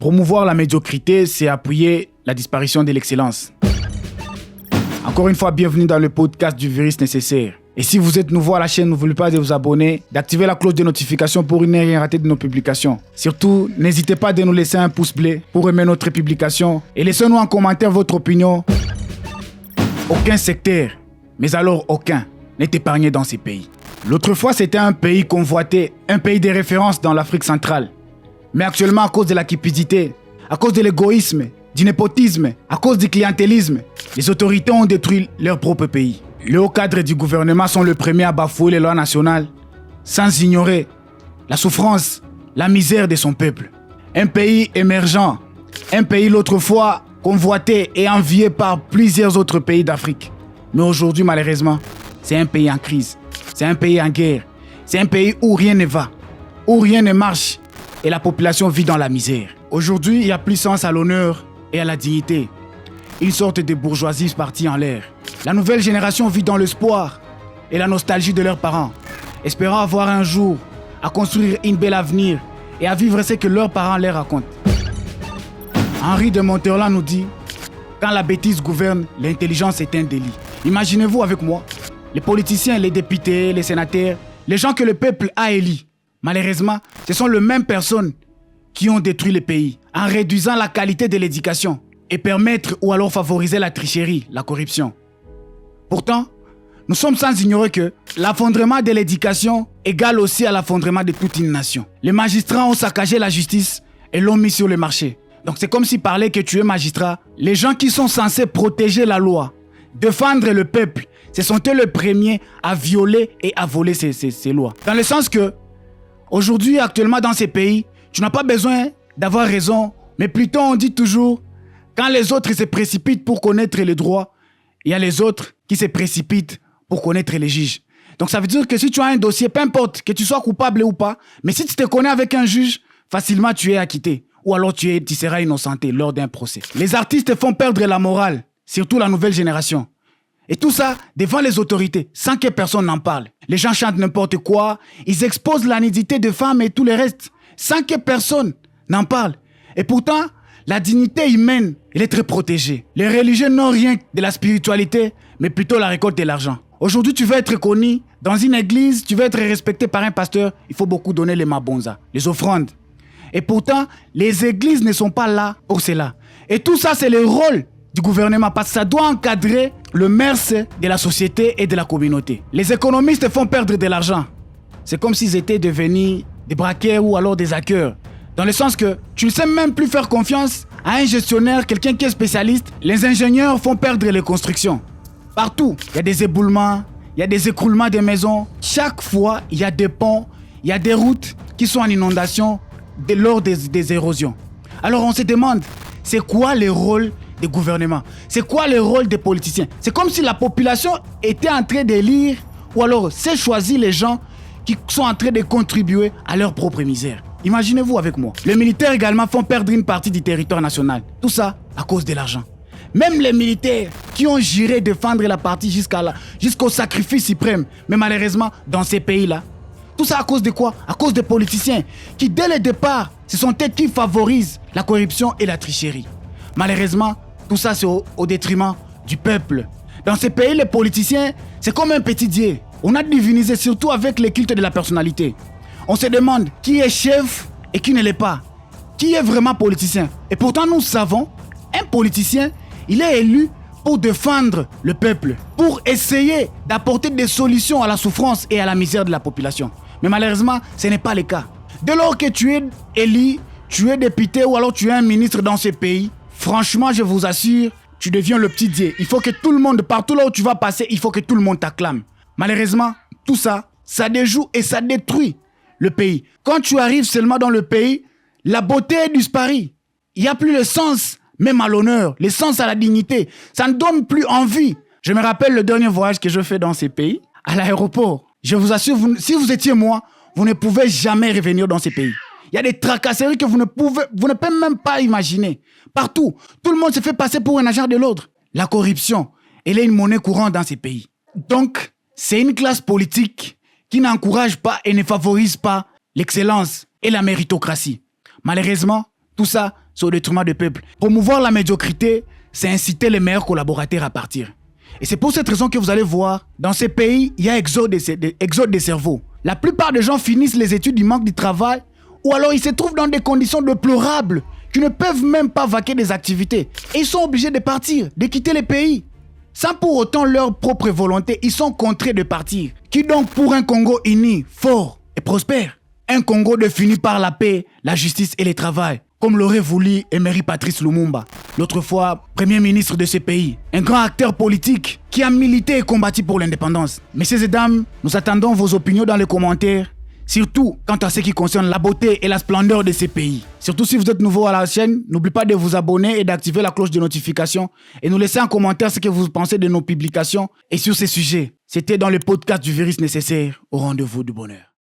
Promouvoir la médiocrité, c'est appuyer la disparition de l'excellence. Encore une fois, bienvenue dans le podcast du virus nécessaire. Et si vous êtes nouveau à la chaîne, n'oubliez pas de vous abonner, d'activer la cloche de notification pour ne rien rater de nos publications. Surtout, n'hésitez pas à nous laisser un pouce bleu pour aimer notre publication et laissez-nous en commentaire votre opinion. Aucun secteur, mais alors aucun, n'est épargné dans ces pays. L'autre fois, c'était un pays convoité, un pays de référence dans l'Afrique centrale. Mais actuellement, à cause de la cupidité, à cause de l'égoïsme, du népotisme, à cause du clientélisme, les autorités ont détruit leur propre pays. Les hauts cadres du gouvernement sont les premiers à bafouer les lois nationales, sans ignorer la souffrance, la misère de son peuple. Un pays émergent, un pays l'autre fois convoité et envié par plusieurs autres pays d'Afrique. Mais aujourd'hui, malheureusement, c'est un pays en crise, c'est un pays en guerre, c'est un pays où rien ne va, où rien ne marche et la population vit dans la misère. Aujourd'hui, il y a plus sens à l'honneur et à la dignité. Une sorte de bourgeoisie partie en l'air. La nouvelle génération vit dans l'espoir et la nostalgie de leurs parents, espérant avoir un jour à construire un bel avenir et à vivre ce que leurs parents leur racontent. Henri de Monterland nous dit « Quand la bêtise gouverne, l'intelligence est un délit ». Imaginez-vous avec moi, les politiciens, les députés, les sénateurs, les gens que le peuple a élus. Malheureusement, ce sont les mêmes personnes qui ont détruit le pays en réduisant la qualité de l'éducation et permettre ou alors favoriser la tricherie, la corruption. Pourtant, nous sommes sans ignorer que l'effondrement de l'éducation égale aussi à l'effondrement de toute une nation. Les magistrats ont saccagé la justice et l'ont mis sur le marché. Donc c'est comme si parlait que tu es magistrat. Les gens qui sont censés protéger la loi, défendre le peuple, ce sont eux les premiers à violer et à voler ces lois. Dans le sens que, aujourd'hui, actuellement dans ces pays, tu n'as pas besoin d'avoir raison, mais plutôt on dit toujours, quand les autres se précipitent pour connaître les droits, il y a les autres qui se précipitent pour connaître les juges. Donc ça veut dire que si tu as un dossier, peu importe que tu sois coupable ou pas, mais si tu te connais avec un juge, facilement tu es acquitté. Ou alors tu seras innocenté lors d'un procès. Les artistes font perdre la morale, surtout la nouvelle génération. Et tout ça devant les autorités, sans que personne n'en parle. Les gens chantent n'importe quoi, ils exposent la nudité des femmes et tout le reste, sans que personne n'en parle. Et pourtant, la dignité humaine, elle est très protégée. Les religieux n'ont rien de la spiritualité, mais plutôt la récolte de l'argent. Aujourd'hui, tu veux être connu dans une église, tu veux être respecté par un pasteur, il faut beaucoup donner les mabonzas, les offrandes. Et pourtant, les églises ne sont pas là pour cela. Et tout ça, c'est le rôle du gouvernement parce que ça doit encadrer le mœurs de la société et de la communauté. Les économistes font perdre de l'argent. C'est comme s'ils étaient devenus des braqueurs ou alors des hackers. Dans le sens que tu ne sais même plus faire confiance à un gestionnaire, quelqu'un qui est spécialiste. Les ingénieurs font perdre les constructions. Partout, il y a des éboulements, il y a des écroulements des maisons. Chaque fois, il y a des ponts, il y a des routes qui sont en inondation lors des érosions. Alors on se demande, c'est quoi le rôle des gouvernements? C'est quoi le rôle des politiciens? C'est comme si la population était en train d'élire ou alors c'est choisir les gens qui sont en train de contribuer à leur propre misère. Imaginez-vous avec moi. Les militaires également font perdre une partie du territoire national. Tout ça à cause de l'argent. Même les militaires qui ont juré défendre la partie jusqu'au sacrifice suprême. Mais malheureusement, dans ces pays-là, tout ça à cause de quoi? À cause des politiciens qui, dès le départ, ce sont eux qui favorisent la corruption et la tricherie. Malheureusement, tout ça, c'est au détriment du peuple. Dans ces pays, les politiciens, c'est comme un petit dieu. On a divinisé surtout avec les cultes de la personnalité. On se demande qui est chef et qui ne l'est pas. Qui est vraiment politicien? Et pourtant, nous savons, un politicien, il est élu pour défendre le peuple, pour essayer d'apporter des solutions à la souffrance et à la misère de la population. Mais malheureusement, ce n'est pas le cas. Dès lors que tu es élu, tu es député ou alors tu es un ministre dans ce pays, franchement, je vous assure, tu deviens le petit dieu. Il faut que tout le monde, partout là où tu vas passer, il faut que tout le monde t'acclame. Malheureusement, tout ça, ça déjoue et ça détruit le pays. Quand tu arrives seulement dans le pays, la beauté est disparue. Il n'y a plus le sens, même à l'honneur, le sens à la dignité. Ça ne donne plus envie. Je me rappelle le dernier voyage que je fais dans ces pays, à l'aéroport. Je vous assure, si vous étiez moi, vous ne pouvez jamais revenir dans ces pays. Il y a des tracasseries que vous ne pouvez même pas imaginer. Partout, tout le monde se fait passer pour un agent de l'ordre. La corruption, elle est une monnaie courante dans ces pays. Donc, c'est une classe politique qui n'encourage pas et ne favorise pas l'excellence et la méritocratie. Malheureusement, tout ça c'est au détriment du peuple. Promouvoir la médiocrité, c'est inciter les meilleurs collaborateurs à partir. Et c'est pour cette raison que vous allez voir, dans ces pays, il y a exode des cerveaux. La plupart des gens finissent les études, ils manquent du travail, ou alors ils se trouvent dans des conditions déplorables, qui ne peuvent même pas vaquer des activités. Et ils sont obligés de partir, de quitter les pays. Sans pour autant leur propre volonté, ils sont contraints de partir. Qui donc pour un Congo uni, fort et prospère? Un Congo défini par la paix, la justice et le travail, comme l'aurait voulu Emery Patrice Lumumba, l'autre fois Premier ministre de ce pays. Un grand acteur politique qui a milité et combattu pour l'indépendance. Messieurs et dames, nous attendons vos opinions dans les commentaires, surtout quant à ce qui concerne la beauté et la splendeur de ces pays. Surtout si vous êtes nouveau à la chaîne, n'oubliez pas de vous abonner et d'activer la cloche de notification et nous laisser en commentaire ce que vous pensez de nos publications et sur ces sujets. C'était dans le podcast du Virus Nécessaire, au rendez-vous du bonheur.